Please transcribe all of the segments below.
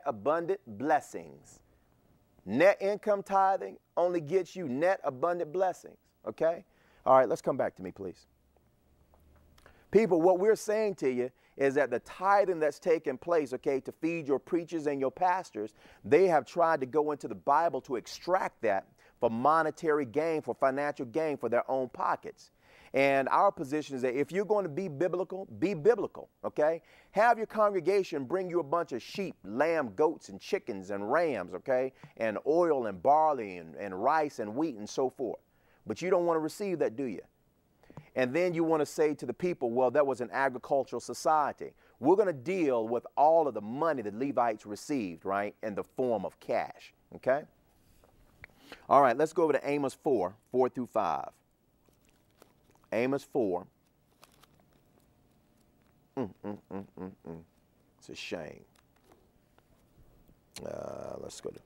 abundant blessings. Net income tithing only gets you net abundant blessings, okay? All right, let's come back to me, please. People, what we're saying to you is that the tithing that's taking place, okay, to feed your preachers and your pastors, they have tried to go into the Bible to extract that for monetary gain, for financial gain, for their own pockets. And our position is that if you're going to be biblical, okay? Have your congregation bring you a bunch of sheep, lamb, goats, and chickens, and rams, okay? And oil and barley and rice and wheat and so forth. But you don't want to receive that, do you? And then you want to say to the people, well, that was an agricultural society. We're going to deal with all of the money the Levites received, right, in the form of cash, okay? All right, let's go over to Amos 4 through 5. Amos 4. It's a shame. Let's go to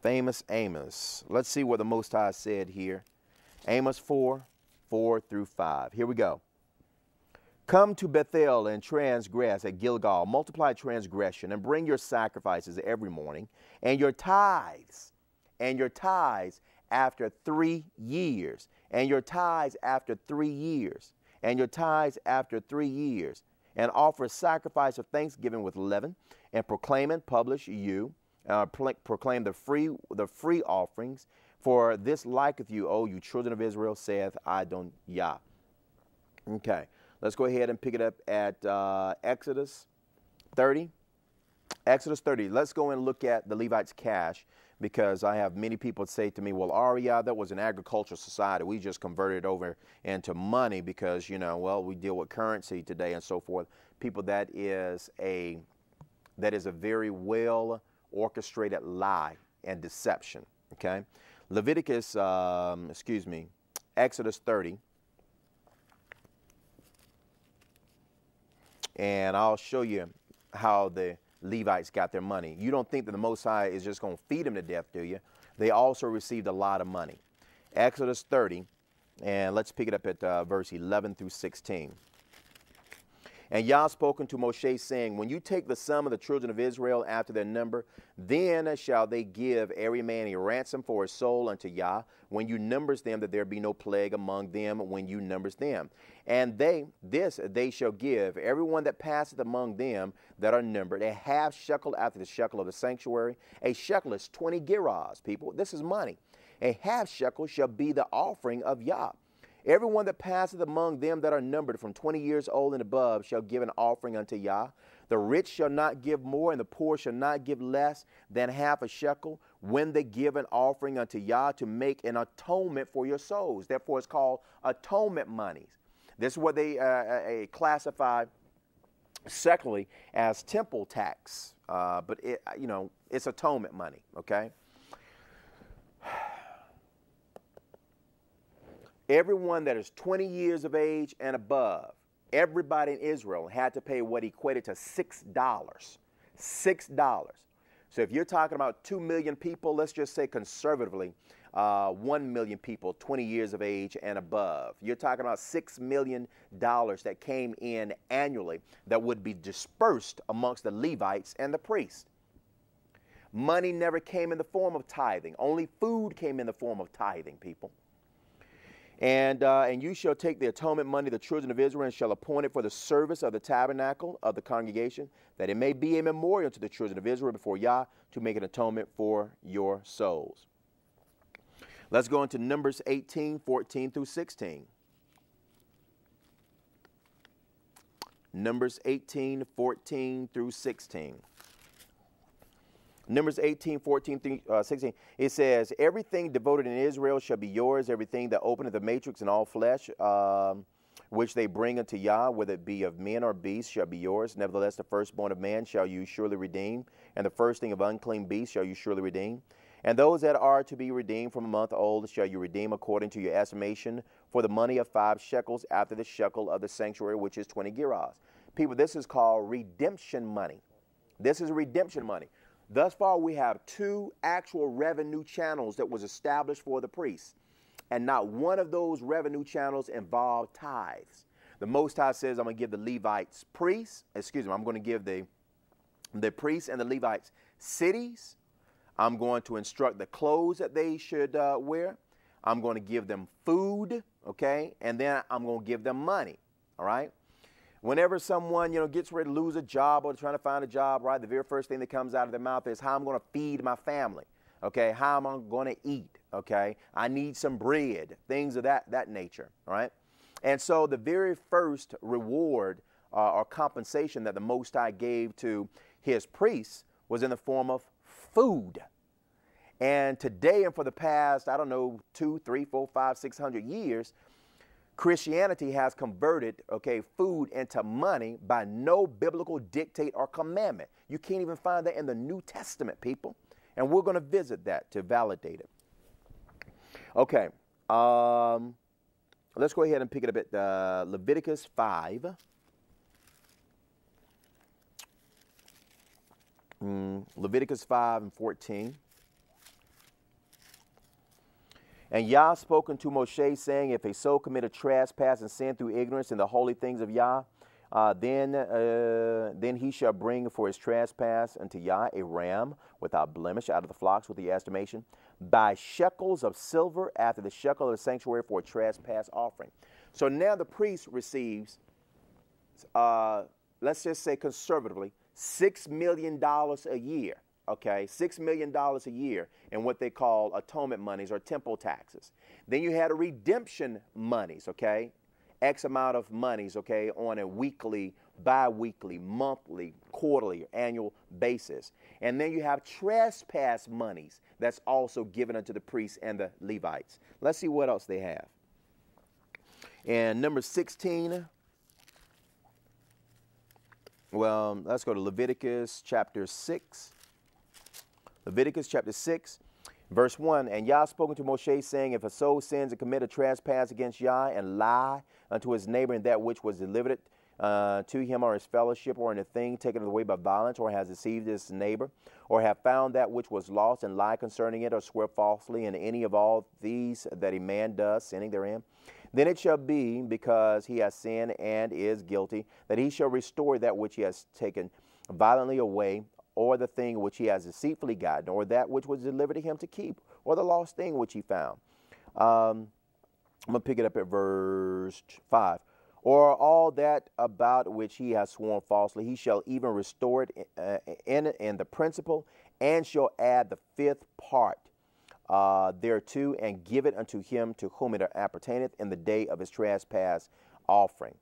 famous Amos. Let's see what the Most High said here. Amos 4 through 5. Here we go. Come to Bethel and transgress at Gilgal. Multiply transgression and bring your sacrifices every morning and your tithes after 3 years, and your tithes after 3 years, and your tithes after 3 years, and offer a sacrifice of thanksgiving with leaven, and proclaim and publish proclaim the free offerings, for this liketh you, O you children of Israel, saith Adon Yah. Okay, let's go ahead and pick it up at Exodus 30. Exodus 30. Let's go and look at the Levites' cash, because I have many people say to me, well, Aria, that was an agricultural society. We just converted it over into money because, you know, well, we deal with currency today and so forth. People, that is a very well orchestrated lie and deception, okay? Exodus 30. And I'll show you how the Levites got their money. You don't think that the Most High is just going to feed them to death, do you? They also received a lot of money. Exodus 30, and let's pick it up at verse 11 through 16. And Yah spoke unto Moshe, saying, when you take the sum of the children of Israel after their number, then shall they give every man a ransom for his soul unto Yah, when you numbers them, that there be no plague among them when you numbers them. And they shall give every one that passeth among them that are numbered a half shekel after the shekel of the sanctuary. A shekel is 20 gerahs, people. This is money. A half shekel shall be the offering of Yah. Everyone that passeth among them that are numbered from 20 years old and above shall give an offering unto Yah. The rich shall not give more, and the poor shall not give less than half a shekel when they give an offering unto Yah to make an atonement for your souls. Therefore, it's called atonement monies. This is what they classify secularly as temple tax, but it's atonement money. Okay. Everyone that is 20 years of age and above, everybody in Israel had to pay what equated to $6. $6. So if you're talking about 2 million people, let's just say conservatively, 1 million people 20 years of age and above. You're talking about $6 million that came in annually that would be dispersed amongst the Levites and the priests. Money never came in the form of tithing. Only food came in the form of tithing, people. And you shall take the atonement money, the children of Israel, and shall appoint it for the service of the tabernacle of the congregation, that it may be a memorial to the children of Israel before Yah, to make an atonement for your souls. Let's go into Numbers 18, 14 through 16. Numbers 18, 14 through 16. Numbers 18, 14 through 16, it says, everything devoted in Israel shall be yours, everything that openeth the matrix and all flesh, which they bring unto Yah, whether it be of men or beasts, shall be yours. Nevertheless, the firstborn of man shall you surely redeem, and the first thing of unclean beasts shall you surely redeem. And those that are to be redeemed from a month old shall you redeem according to your estimation, for the money of 5 shekels after the shekel of the sanctuary, which is 20 gerahs. People, this is called redemption money. This is redemption money. Thus far, we have 2 actual revenue channels that was established for the priests, and not one of those revenue channels involved tithes. The Most High says, I'm going to give the Levites I'm going to give the the priests and the Levites cities. I'm going to instruct the clothes that they should wear. I'm going to give them food, okay? And then I'm going to give them money, all right? Whenever someone, gets ready to lose a job or trying to find a job, right, the very first thing that comes out of their mouth is how I'm going to feed my family, okay? How am I going to eat, okay? I need some bread, things of that nature, all right? And so the very first reward or compensation that the Most High gave to his priests was in the form of food. And today and for the past, 2, 3, 4, 5, 600 years, Christianity has converted, food into money by no biblical dictate or commandment. You can't even find that in the New Testament, people. And we're going to visit that to validate it. Okay. Let's go ahead and pick it up at Leviticus 5. Leviticus 5 and 14. And Yah spoke unto Moshe, saying, if a soul commit a trespass and sin through ignorance in the holy things of Yah, then he shall bring for his trespass unto Yah a ram without blemish out of the flocks with the estimation, by shekels of silver after the shekel of the sanctuary for a trespass offering. So now the priest receives, let's just say conservatively, $6 million a year. Okay, $6 million a year in what they call atonement monies or temple taxes. Then you had a redemption monies, okay, X amount of monies, okay, on a weekly, bi-weekly, monthly, quarterly, annual basis. And then you have trespass monies that's also given unto the priests and the Levites. Let's see what else they have. And number 16, well, let's go to Leviticus chapter 6. Leviticus chapter 6, verse 1, and Yah spoke unto Moshe, saying, if a soul sins and commit a trespass against Yah and lie unto his neighbor in that which was delivered to him or his fellowship, or in a thing taken away by violence, or has deceived his neighbor, or have found that which was lost and lie concerning it, or swear falsely in any of all these that a man does, sinning therein, then it shall be, because he has sinned and is guilty, that he shall restore that which he has taken violently away, or the thing which he has deceitfully gotten, or that which was delivered to him to keep, or the lost thing which he found. I'm going to pick it up at verse 5. Or all that about which he has sworn falsely, he shall even restore it in the principal, and shall add the fifth part thereto, and give it unto him to whom it appertaineth in the day of his trespass offering.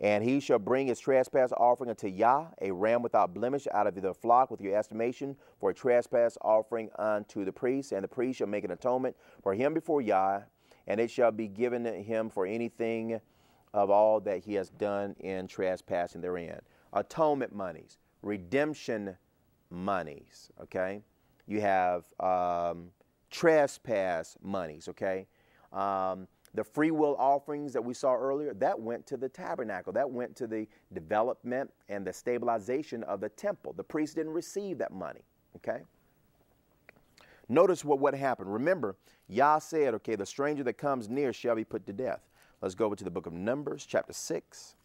And he shall bring his trespass offering unto Yah, a ram without blemish out of the flock with your estimation, for a trespass offering unto the priest. And the priest shall make an atonement for him before Yah, and it shall be given him for anything of all that he has done in trespassing therein. Atonement monies, redemption monies, okay? You have trespass monies, okay? The free will offerings that we saw earlier, that went to the tabernacle. That went to the development and the stabilization of the temple. The priest didn't receive that money, okay? Notice what happened. Remember, Yah said, okay, the stranger that comes near shall be put to death. Let's go over to the book of Numbers, chapter 6.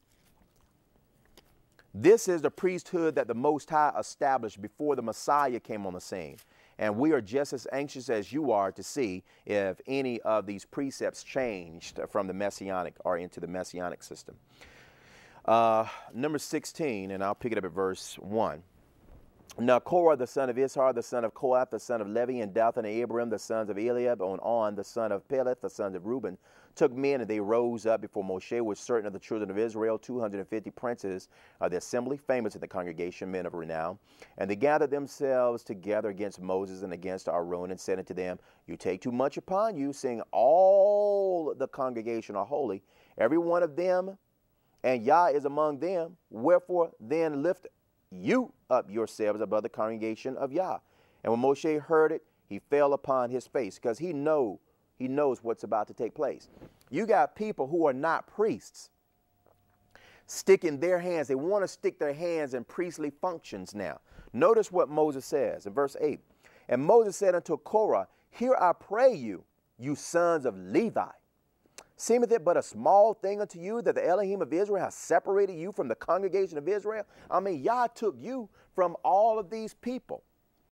This is the priesthood that the Most High established before the Messiah came on the scene. And we are just as anxious as you are to see if any of these precepts changed from the Messianic or into the Messianic system. Number 16, and I'll pick it up at verse 1. Now Korah, the son of Ishar, the son of Kohath, the son of Levi, and Dathan and Abiram, the sons of Eliab, and On, the son of Peleth, the sons of Reuben, took men, and they rose up before Moshe with certain of the children of Israel, 250 princes of the assembly, famous in the congregation, men of renown. And they gathered themselves together against Moses and against Aaron, and said unto them, you take too much upon you, seeing all the congregation are holy, every one of them, and Yah is among them. Wherefore then lift you up yourselves above the congregation of Yah. And when Moshe heard it, he fell upon his face, because he knows what's about to take place. You got people who are not priests sticking their hands. They want to stick their hands in priestly functions now. Notice what Moses says in verse 8. And Moses said unto Korah, hear I pray you, you sons of Levi. Seemeth it but a small thing unto you that the Elohim of Israel has separated you from the congregation of Israel? I mean, Yah took you from all of these people.